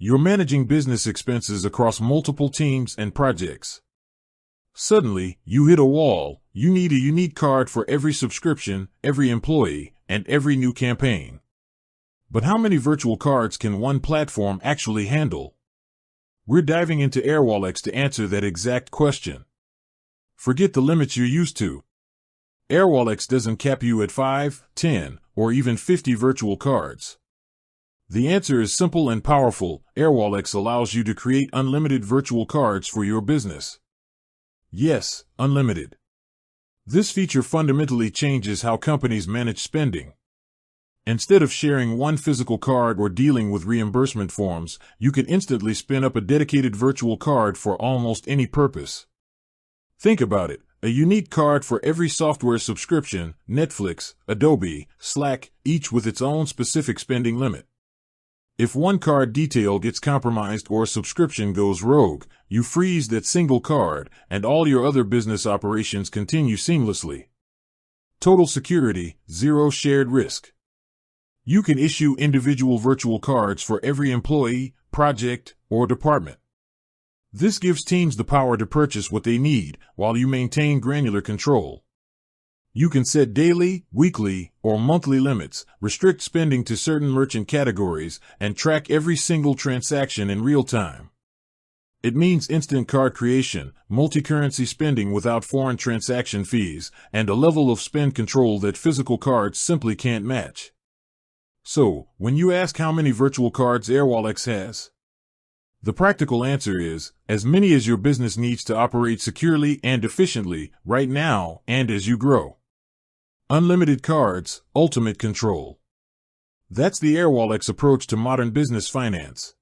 You're managing business expenses across multiple teams and projects. Suddenly, you hit a wall. You need a unique card for every subscription, every employee, and every new campaign. But how many virtual cards can one platform actually handle? We're diving into Airwallex to answer that exact question. Forget the limits you're used to. Airwallex doesn't cap you at 5, 10, or even 50 virtual cards. The answer is simple and powerful. Airwallex allows you to create unlimited virtual cards for your business. Yes, unlimited. This feature fundamentally changes how companies manage spending. Instead of sharing one physical card or dealing with reimbursement forms, you can instantly spin up a dedicated virtual card for almost any purpose. Think about it, a unique card for every software subscription, Netflix, Adobe, Slack, each with its own specific spending limit. If one card detail gets compromised or a subscription goes rogue, you freeze that single card, and all your other business operations continue seamlessly. Total security, zero shared risk. You can issue individual virtual cards for every employee, project, or department. This gives teams the power to purchase what they need, while you maintain granular control. You can set daily, weekly, or monthly limits, restrict spending to certain merchant categories, and track every single transaction in real time. It means instant card creation, multi-currency spending without foreign transaction fees, and a level of spend control that physical cards simply can't match. So, when you ask how many virtual cards Airwallex has, the practical answer is, as many as your business needs to operate securely and efficiently, right now, and as you grow. Unlimited cards, ultimate control. That's the Airwallex approach to modern business finance.